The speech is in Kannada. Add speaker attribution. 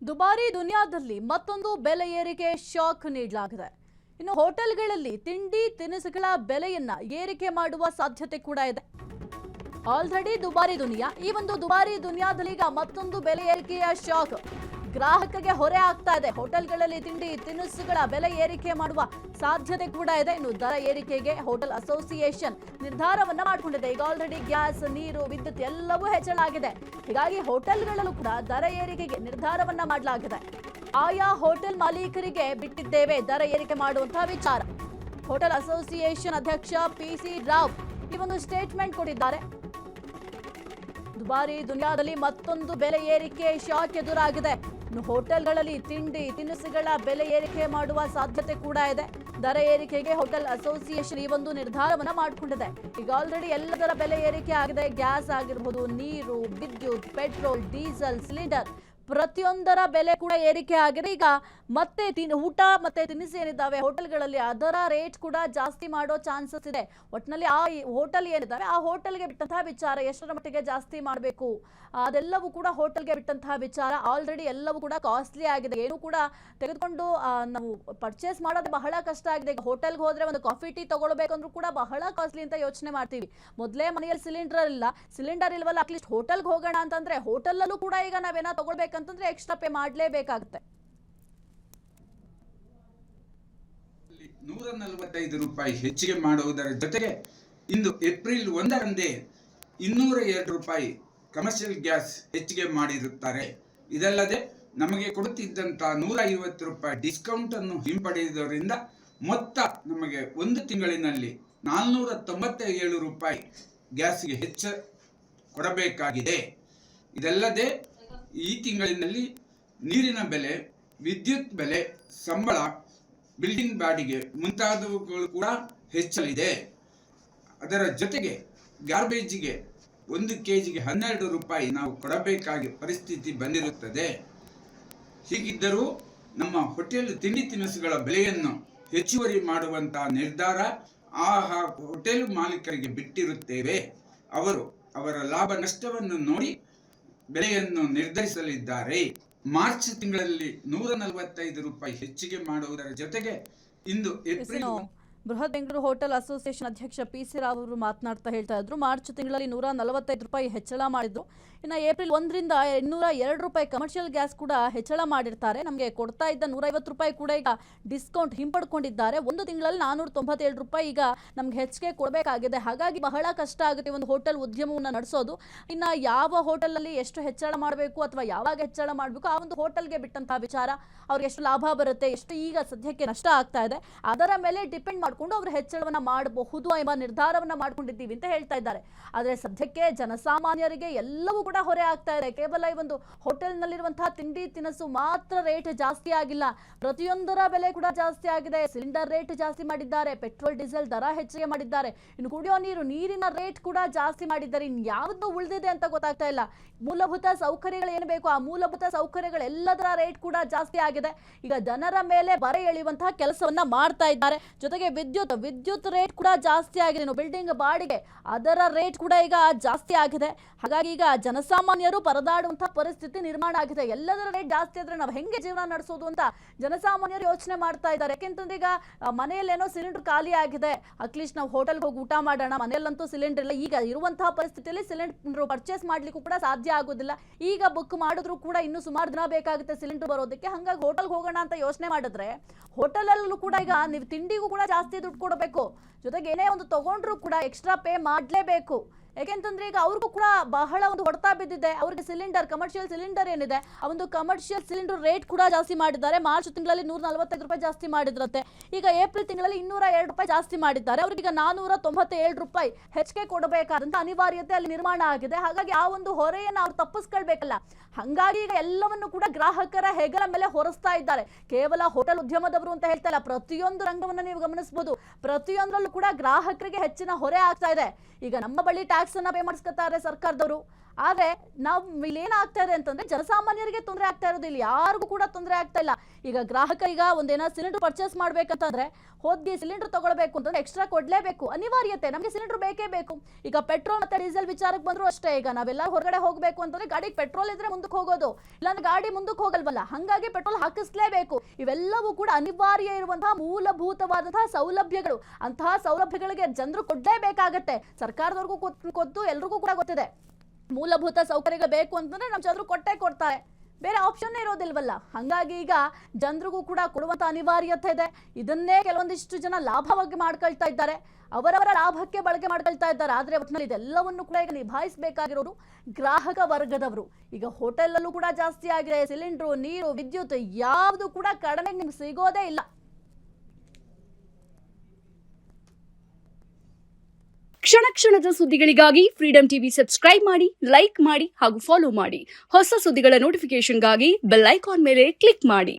Speaker 1: ದುಬಾರಿ ದುನಿಯಾದಲ್ಲಿ ಮತ್ತೊಂದು ಬೆಲೆ ಏರಿಕೆ ಶಾಕ್ ನೀಡಲಾಗಿದೆ. ಇನ್ನು ಹೋಟೆಲ್ಗಳಲ್ಲಿ ತಿಂಡಿ ತಿನಿಸುಗಳ ಬೆಲೆಯನ್ನ ಏರಿಕೆ ಮಾಡುವ ಸಾಧ್ಯತೆ ಕೂಡ ಇದೆ. ಆಲ್ರೆಡಿ ದುಬಾರಿ ದುನಿಯಾ, ಈ ಒಂದು ದುಬಾರಿ ದುನಿಯಾದಲ್ಲಿ ಈಗ ಮತ್ತೊಂದು ಬೆಲೆ ಏರಿಕೆಯ ಶಾಕ್ ಗ್ರಾಹಕರಿಗೆ ಹೊರೆ ಆಗ್ತಾ ಇದೆ. ಹೋಟೆಲ್ಗಳಲ್ಲಿ ತಿಂಡಿ ತಿನಿಸುಗಳ ಬೆಲೆ ಏರಿಕೆ ಮಾಡುವ ಸಾಧ್ಯತೆ ಕೂಡ ಇದೆ. ಇನ್ನು ದರ ಏರಿಕೆಗೆ ಹೋಟೆಲ್ ಅಸೋಸಿಯೇಷನ್ ನಿರ್ಧಾರವನ್ನ ಮಾಡಿಕೊಂಡಿದೆ. ಈಗ ಆಲ್ರೆಡಿ ಗ್ಯಾಸ್, ನೀರು, ವಿದ್ಯುತ್ ಎಲ್ಲವೂ ಹೆಚ್ಚಳ ಆಗಿದೆ. ಹೀಗಾಗಿ ಹೋಟೆಲ್ಗಳಲ್ಲೂ ಕೂಡ ದರ ಏರಿಕೆಗೆ ನಿರ್ಧಾರವನ್ನ ಮಾಡಲಾಗಿದೆ. ಆಯಾ ಹೋಟೆಲ್ ಮಾಲೀಕರಿಗೆ ಬಿಟ್ಟಿದ್ದೇವೆ ದರ ಏರಿಕೆ ಮಾಡುವಂತಹ ವಿಚಾರ. ಹೋಟೆಲ್ ಅಸೋಸಿಯೇಷನ್ ಅಧ್ಯಕ್ಷ ಪಿಸಿ ರಾವ್ ಈ ಒಂದು ಸ್ಟೇಟ್ಮೆಂಟ್ ಕೊಟ್ಟಿದ್ದಾರೆ. ದುಬಾರಿ ದುನಿಯಾದಲ್ಲಿ ಮತ್ತೊಂದು ಬೆಲೆ ಏರಿಕೆ ಶಾಕ್ ಎದುರಾಗಿದೆ. ಇನ್ನು ಹೋಟೆಲ್ಗಳಲ್ಲಿ ತಿಂಡಿ ತಿನಿಸುಗಳ ಬೆಲೆ ಏರಿಕೆ ಮಾಡುವ ಸಾಧ್ಯತೆ ಕೂಡ ಇದೆ. ದರ ಏರಿಕೆಗೆ ಹೋಟೆಲ್ ಅಸೋಸಿಯೇಷನ್ ಈ ಒಂದು ನಿರ್ಧಾರವನ್ನ ಮಾಡಿಕೊಂಡಿದೆ. ಈಗ ಆಲ್ರೆಡಿ ಎಲ್ಲದರ ಬೆಲೆ ಏರಿಕೆ ಆಗಿದೆ. ಗ್ಯಾಸ್ ಆಗಿರಬಹುದು, ನೀರು, ವಿದ್ಯುತ್, ಪೆಟ್ರೋಲ್, ಡೀಸೆಲ್, ಸಿಲಿಂಡರ್ ಪ್ರತಿಯೊಂದರ ಬೆಲೆ ಕೂಡ ಏರಿಕೆ ಆಗಿದೆ. ಈಗ ಮತ್ತೆ ಊಟ ಮತ್ತೆ ತಿನಿಸು ಏನಿದ್ದಾವೆ ಹೋಟೆಲ್ಗಳಲ್ಲಿ ಅದರ ರೇಟ್ ಕೂಡ ಜಾಸ್ತಿ ಮಾಡೋ ಚಾನ್ಸಸ್ ಇದೆ. ಒಟ್ಟಿನಲ್ಲಿ ಆ ಹೋಟೆಲ್ ಏನಿದ್ದಾವೆ ಆ ಹೋಟೆಲ್ಗೆ ಬಿಟ್ಟಂತಹ ವಿಚಾರ, ಎಷ್ಟರ ಮಟ್ಟಿಗೆ ಜಾಸ್ತಿ ಮಾಡಬೇಕು ಅದೆಲ್ಲವೂ ಕೂಡ ಹೋಟೆಲ್ಗೆ ಬಿಟ್ಟಂತಹ ವಿಚಾರ. ಆಲ್ರೆಡಿ ಎಲ್ಲವೂ ಕೂಡ ಕಾಸ್ಟ್ಲಿ ಆಗಿದೆ. ಏನು ಕೂಡ ತೆಗೆದುಕೊಂಡು ನಾವು ಪರ್ಚೇಸ್ ಮಾಡೋದು ಬಹಳ ಕಷ್ಟ ಆಗಿದೆ. ಈಗ ಹೋಟೆಲ್ಗೆ ಹೋದ್ರೆ ಒಂದು ಕಾಫಿ ಟೀ ತಗೊಳ್ಬೇಕಂದ್ರೂ ಕೂಡ ಬಹಳ ಕಾಸ್ಟ್ಲಿ ಅಂತ ಯೋಚನೆ ಮಾಡ್ತೀವಿ. ಮೊದಲೇ ಮನೆಯಲ್ಲಿ ಸಿಲಿಂಡರ್ ಇಲ್ವಲ್ಲ, ಅಟ್ಲೀಸ್ಟ್ ಹೋಟೆಲ್ಗೆ ಹೋಗೋಣ ಅಂತಂದ್ರೆ ಹೋಟೆಲ್ಲೂ ಕೂಡ ಈಗ ನಾವೇನೋ ತಗೊಳ್ಬೇಕಂತಂದ್ರೆ ಎಕ್ಸ್ಟ್ರಾ ಪೇ ಮಾಡಲೇಬೇಕಾಗುತ್ತೆ.
Speaker 2: ₹145 ಹೆಚ್ಚಿಗೆ ಮಾಡುವುದರ ಜೊತೆಗೆ ಇಂದು ಏಪ್ರಿಲ್ 1ರಂದೇ ₹202 ಕಮರ್ಷಿಯಲ್ ಗ್ಯಾಸ್ ಹೆಚ್ಚಿಗೆ ಮಾಡಿರುತ್ತಾರೆ. ಇದಲ್ಲದೆ ನಮಗೆ ಕೊಡುತ್ತಿದ್ದಂಥ ₹150 ಡಿಸ್ಕೌಂಟ್ ಅನ್ನು ಹಿಂಪಡೆಯುವುದರಿಂದ ಮೊತ್ತ ನಮಗೆ ಒಂದು ತಿಂಗಳಿನಲ್ಲಿ ₹497 ಗ್ಯಾಸ್ಗೆ ಹೆಚ್ಚ ಕೊಡಬೇಕಾಗಿದೆ. ಇದಲ್ಲದೆ ಈ ತಿಂಗಳಿನಲ್ಲಿ ನೀರಿನ ಬೆಲೆ, ವಿದ್ಯುತ್ ಬೆಲೆ, ಸಂಬಳ, ಬಿಲ್ಡಿಂಗ್ ಬಾಡಿಗೆ ಮುಂತಾದವುಗಳು ಕೂಡ ಹೆಚ್ಚಲಿದೆ. ಅದರ ಜೊತೆಗೆ ಗಾರ್ಬೇಜಿಗೆ 1 ಕೆಜಿಗೆ ₹12 ನಾವು ಕೊಡಬೇಕಾಗಿ ಪರಿಸ್ಥಿತಿ ಬಂದಿರುತ್ತದೆ. ಹೀಗಿದ್ದರೂ ನಮ್ಮ ಹೋಟೆಲ್ ತಿಂಡಿ ತಿನಿಸುಗಳ ಬೆಲೆಯನ್ನು ಹೆಚ್ಚುವರಿ ಮಾಡುವಂತಹ ನಿರ್ಧಾರ ಆ ಹೋಟೆಲ್ ಮಾಲೀಕರಿಗೆ ಬಿಟ್ಟಿರುತ್ತೇವೆ. ಅವರು ಅವರ ಲಾಭ ನಷ್ಟವನ್ನು ನೋಡಿ ಬೆಲೆಯನ್ನು ನಿರ್ಧರಿಸಲಿದ್ದಾರೆ. ಮಾರ್ಚ್ ತಿಂಗಳಲ್ಲಿ ₹145 ಹೆಚ್ಚಿಗೆ ಮಾಡುವುದರ ಜೊತೆಗೆ ಇಂದು ಏಪ್ರಿಲ್
Speaker 1: ಬೃಹತ್ ಬೆಂಗಳೂರು ಹೋಟೆಲ್ ಅಸೋಸಿಯೇಷನ್ ಅಧ್ಯಕ್ಷ ಪಿಸಿ ರಾವ್ ಅವರು ಮಾತನಾಡ್ತಾ ಹೇಳ್ತಾ ಇದ್ರು. ಮಾರ್ಚ್ ತಿಂಗಳಲ್ಲಿ ₹145 ಹೆಚ್ಚಳ ಮಾಡಿದ್ರು. ಇನ್ನು ಏಪ್ರಿಲ್ 1ರಿಂದ ₹202 ಕಮರ್ಷಿಯಲ್ ಗ್ಯಾಸ್ ಕೂಡ ಹೆಚ್ಚಳ ಮಾಡಿರ್ತಾರೆ. ನಮಗೆ ಕೊಡ್ತಾ ಇದ್ದ ₹150 ಕೂಡ ಈಗ ಡಿಸ್ಕೌಂಟ್ ಹಿಂಪಡ್ಕೊಂಡಿದ್ದಾರೆ. ಒಂದು ತಿಂಗಳಲ್ಲಿ ₹497 ಈಗ ನಮ್ಗೆ ಹೆಚ್ಚಿಗೆ ಕೊಡಬೇಕಾಗಿದೆ. ಹಾಗಾಗಿ ಬಹಳ ಕಷ್ಟ ಆಗುತ್ತೆ ಒಂದು ಹೋಟೆಲ್ ಉದ್ಯಮವನ್ನು ನಡೆಸೋದು. ಇನ್ನು ಯಾವ ಹೋಟೆಲಲ್ಲಿ ಎಷ್ಟು ಹೆಚ್ಚಳ ಮಾಡಬೇಕು ಅಥವಾ ಯಾವಾಗ ಹೆಚ್ಚಳ ಮಾಡಬೇಕು ಆ ಒಂದು ಹೋಟೆಲ್ಗೆ ಬಿಟ್ಟಂತಹ ವಿಚಾರ. ಅವ್ರಿಗೆ ಎಷ್ಟು ಲಾಭ ಬರುತ್ತೆ, ಎಷ್ಟು ಈಗ ಸದ್ಯಕ್ಕೆ ನಷ್ಟ ಆಗ್ತಾ ಇದೆ, ಅದರ ಮೇಲೆ ಡಿಪೆಂಡ್ ಮಾಡಿಕೊಂಡು ಅವರು ಹೆಚ್ಚಳವನ್ನ ಮಾಡಬಹುದು ಎಂಬ ನಿರ್ಧಾರವನ್ನ ಮಾಡ್ಕೊಂಡಿದ್ದೀವಿ ಅಂತ ಹೇಳ್ತಾ ಇದ್ದಾರೆ. ಆದರೆ ಸದ್ಯಕ್ಕೆ ಜನಸಾಮಾನ್ಯರಿಗೆ ಎಲ್ಲವೂ ಕೂಡ ಹೊರೆ ಆಗ್ತಾ ಇದೆ. ಕೇವಲ ಈ ಒಂದು ಹೋಟೆಲ್ನಲ್ಲಿರುವಂತಹ ತಿಂಡಿ ತಿನಿಸು ಮಾತ್ರ ರೇಟ್ ಜಾಸ್ತಿ ಆಗಿಲ್ಲ, ಪ್ರತಿಯೊಂದರ ಬೆಲೆ ಕೂಡ ಜಾಸ್ತಿ ಆಗಿದೆ. ಸಿಲಿಂಡರ್ ರೇಟ್ ಜಾಸ್ತಿ ಮಾಡಿದ್ದಾರೆ, ಪೆಟ್ರೋಲ್ ಡೀಸೆಲ್ ದರ ಹೆಚ್ಚಿಗೆ ಮಾಡಿದ್ದಾರೆ, ಇನ್ನು ಕುಡಿಯೋ ನೀರಿನ ರೇಟ್ ಕೂಡ ಜಾಸ್ತಿ ಮಾಡಿದ್ದಾರೆ. ಇನ್ನು ಯಾವುದು ಉಳಿದಿದೆ ಅಂತ ಗೊತ್ತಾಗ್ತಾ ಇಲ್ಲ. ಮೂಲಭೂತ ಸೌಕರ್ಯಗಳು ಏನು ಬೇಕು ಆ ಮೂಲಭೂತ ಸೌಕರ್ಯಗಳೆಲ್ಲದರ ರೇಟ್ ಕೂಡ ಜಾಸ್ತಿ ಆಗಿದೆ. ಈಗ ಜನರ ಮೇಲೆ ಬರೆ ಎಳೆಯುವಂತಹ ಕೆಲಸವನ್ನ ಮಾಡ್ತಾ ಇದ್ದಾರೆ. ಜೊತೆಗೆ ವಿದ್ಯುತ್ ರೇಟ್ ಕೂಡ ಜಾಸ್ತಿ ಆಗಿದೆ. ಇನ್ನು ಬಿಲ್ಡಿಂಗ್ ಬಾಡಿಗೆ ಅದರ ರೇಟ್ ಕೂಡ ಈಗ ಜಾಸ್ತಿ ಆಗಿದೆ. ಹಾಗಾಗಿ ಈಗ ಜನಸಾಮಾನ್ಯರು ಪರದಾಡುವಂತಹ ಪರಿಸ್ಥಿತಿ ನಿರ್ಮಾಣ ಆಗಿದೆ. ಎಲ್ಲದರ ರೇಟ್ ಜಾಸ್ತಿ ಆದ್ರೆ ನಾವು ಹೆಂಗೆ ಜೀವನ ನಡೆಸೋದು ಅಂತ ಜನಸಾಮಾನ್ಯರು ಯೋಚನೆ ಮಾಡ್ತಾ ಇದ್ದಾರೆ. ಯಾಕೆಂತಂದ್ರೆ ಈಗ ಮನೆಯಲ್ಲೇನೋ ಸಿಲಿಂಡರ್ ಖಾಲಿ ಆಗಿದೆ, ಅಟ್ಲೀಸ್ಟ್ ನಾವು ಹೋಟೆಲ್ಗೆ ಹೋಗಿ ಊಟ ಮಾಡೋಣ, ಮನೆಯಲ್ಲಂತೂ ಸಿಲಿಂಡರ್ ಇಲ್ಲ. ಈಗ ಇರುವಂತಹ ಪರಿಸ್ಥಿತಿಯಲ್ಲಿ ಸಿಲಿಂಡರ್ ಪರ್ಚೇಸ್ ಮಾಡ್ಲಿಕ್ಕೂ ಕೂಡ ಸಾಧ್ಯ ಆಗೋದಿಲ್ಲ. ಈಗ ಬುಕ್ ಮಾಡಿದ್ರು ಕೂಡ ಇನ್ನೂ ಸುಮಾರು ದಿನ ಬೇಕಾಗುತ್ತೆ ಸಿಲಿಂಡರ್ ಬರೋದಕ್ಕೆ. ಹಾಗಾಗಿ ಹೋಟೆಲ್ಗೆ ಹೋಗೋಣ ಅಂತ ಯೋಚನೆ ಮಾಡಿದ್ರೆ ಹೋಟೆಲಲ್ಲೂ ಕೂಡ ಈಗ ನೀವು ತಿಂಡಿಗೂ ಕೂಡ ಜಾಸ್ತಿ ದುಡ್ಡು ಕೊಡಬೇಕು. ಜೊತೆಗೆ ಏನೇ ಒಂದು ತಗೊಂಡ್ರು ಕೂಡ ಎಕ್ಸ್ಟ್ರಾ ಪೇ ಮಾಡಲೇಬೇಕು. ಯಾಕೆಂತಂದ್ರೆ ಈಗ ಅವ್ರಿಗೂ ಕೂಡ ಬಹಳ ಒಂದು ಹೊಡೆತ ಬಿದ್ದಿದೆ. ಅವ್ರಿಗೆ ಕಮರ್ಷಿಯಲ್ ಸಿಲಿಂಡರ್ ಏನಿದೆ ಆ ಒಂದು ಕಮರ್ಷಿಯಲ್ ಸಿಲಿಂಡರ್ ರೇಟ್ ಕೂಡ ಜಾಸ್ತಿ ಮಾಡಿದ್ದಾರೆ. ಮಾರ್ಚ್ ತಿಂಗಳಲ್ಲಿ ₹145 ಜಾಸ್ತಿ ಮಾಡಿದ್ರಂತೆ. ಈಗ ಏಪ್ರಿಲ್ ತಿಂಗಳಲ್ಲಿ ₹202 ಜಾಸ್ತಿ ಮಾಡಿದ್ದಾರೆ. ಅವ್ರಿಗೆ ಈಗ ₹497 ಹೆಚ್ಚಿಗೆ ಕೊಡಬೇಕಾದಂತ ಅನಿವಾರ್ಯತೆ ಅಲ್ಲಿ ನಿರ್ಮಾಣ ಆಗಿದೆ. ಹಾಗಾಗಿ ಆ ಒಂದು ಹೊರೆಯನ್ನು ಅವ್ರು ತಪ್ಪಿಸ್ಕೊಳ್ಬೇಕಲ್ಲ. ಹಂಗಾಗಿ ಈಗ ಎಲ್ಲವನ್ನು ಕೂಡ ಗ್ರಾಹಕರ ಹೆಗಲ ಮೇಲೆ ಹೊರಿಸ್ತಾ ಇದ್ದಾರೆ. ಕೇವಲ ಹೋಟೆಲ್ ಉದ್ಯಮದವರು ಅಂತ ಹೇಳ್ತಾ ಇಲ್ಲ, ಪ್ರತಿಯೊಂದು ರಂಗವನ್ನು ನೀವು ಗಮನಿಸಬಹುದು. ಪ್ರತಿಯೊಂದರಲ್ಲೂ ಕೂಡ ಗ್ರಾಹಕರಿಗೆ ಹೆಚ್ಚಿನ ಹೊರೆ ಆಗ್ತಾ ಇದೆ. ಈಗ ನಮ್ಮ ಬಳಿ ಟ್ಯಾಕ್ಸ್ ಅನ್ನ ಪೇ ಮಾಡಿಸ್ಕೊತಾರೆ ಸರ್ಕಾರದವರು. ಆದ್ರೆ ನಾವು ಇಲ್ಲಿ ಏನಾಗ್ತಾ ಇದೆ ಅಂತಂದ್ರೆ ಜನಸಾಮಾನ್ಯರಿಗೆ ತೊಂದರೆ ಆಗ್ತಾ ಇರೋದು, ಇಲ್ಲಿ ಯಾರಿಗೂ ಕೂಡ ತೊಂದರೆ ಆಗ್ತಾ ಇಲ್ಲ. ಈಗ ಗ್ರಾಹಕರೀಗ ಒಂದೇನೋ ಸಿಲಿಂಡರ್ ಪರ್ಚೇಸ್ ಮಾಡ್ಬೇಕಂತಂದ್ರೆ ಹೋಗಿ ಸಿಲಿಂಡರ್ ತಗೊಳ್ಬೇಕು ಅಂತಂದ್ರೆ ಎಕ್ಸ್ಟ್ರಾ ಕೊಡ್ಲೇಬೇಕು, ಅನಿವಾರ್ಯತೆ. ನಮಗೆ ಸಿಲಿಂಡರ್ ಬೇಕೇ ಬೇಕು. ಈಗ ಪೆಟ್ರೋಲ್ ಮತ್ತೆ ಡೀಸೆಲ್ ವಿಚಾರಕ್ಕೆ ಬಂದ್ರು ಅಷ್ಟೇ. ಈಗ ನಾವೆಲ್ಲ ಹೊರಗಡೆ ಹೋಗ್ಬೇಕು ಅಂತಂದ್ರೆ ಗಾಡಿಗೆ ಪೆಟ್ರೋಲ್ ಇದ್ರೆ ಮುಂದಕ್ಕೆ ಹೋಗೋದು, ಇಲ್ಲಾಂದ್ರೆ ಗಾಡಿ ಮುಂದಕ್ಕೆ ಹೋಗಲ್ವಲ್ಲ, ಹಾಗಾಗಿ ಪೆಟ್ರೋಲ್ ಹಾಕಿಸ್ಲೇಬೇಕು. ಇವೆಲ್ಲವೂ ಕೂಡ ಅನಿವಾರ್ಯ ಇರುವಂತಹ ಮೂಲಭೂತವಾದಂತಹ ಸೌಲಭ್ಯಗಳು. ಅಂತಹ ಸೌಲಭ್ಯಗಳಿಗೆ ಜನರು ಕೊಡ್ಲೇಬೇಕಾಗತ್ತೆ. ಸರ್ಕಾರದವ್ರಿಗೂ ಗೊತ್ತು, ಎಲ್ರಿಗೂ ಕೂಡ ಗೊತ್ತಿದೆ. ಮೂಲಭೂತ ಸೌಕರ್ಯಗಳು ಬೇಕು ಅಂತಂದ್ರೆ ನಮ್ಮ ಜನರು ಕೊಡ್ತಾರೆ, ಬೇರೆ ಆಪ್ಷನ್ ಇರೋದಿಲ್ವಲ್ಲ. ಹಾಗಾಗಿ ಈಗ ಜನರಿಗೂ ಕೂಡ ಕೊಡುವಂತ ಅನಿವಾರ್ಯತೆ ಇದೆ. ಇದನ್ನೇ ಕೆಲವೊಂದಿಷ್ಟು ಜನ ಲಾಭವಾಗಿ ಮಾಡ್ಕೊಳ್ತಾ ಇದ್ದಾರೆ, ಅವರವರ ಲಾಭಕ್ಕೆ ಬಳಕೆ ಮಾಡ್ಕೊಳ್ತಾ ಇದ್ದಾರೆ. ಆದ್ರೆ ಒಟ್ಟಿನಲ್ಲಿ ಇದೆಲ್ಲವನ್ನು ಕೂಡ ಈಗ ನಿಭಾಯಿಸಬೇಕಾಗಿರೋರು ಗ್ರಾಹಕ ವರ್ಗದವರು. ಈಗ ಹೋಟೆಲ್ ಕೂಡ ಜಾಸ್ತಿ ಆಗಿದೆ, ಸಿಲಿಂಡ್ರು, ನೀರು, ವಿದ್ಯುತ್ ಯಾವುದು ಕೂಡ ಕಡಿಮೆ ನಿಮ್ಗೆ ಸಿಗೋದೇ ಇಲ್ಲ.
Speaker 3: ಕ್ಷಣ ಕ್ಷಣದ ಸುದ್ದಿಗಳಿಗಾಗಿ ಫ್ರೀಡಂ ಟಿವಿ ಸಬ್ಸ್ಕ್ರೈಬ್ ಮಾಡಿ, ಲೈಕ್ ಮಾಡಿ ಹಾಗೂ ಫಾಲೋ ಮಾಡಿ. ಹೊಸ ಸುದ್ದಿಗಳ ನೋಟಿಫಿಕೇಶನ್ಗಾಗಿ ಬೆಲ್ ಐಕಾನ್ ಮೇಲೆ ಕ್ಲಿಕ್ ಮಾಡಿ.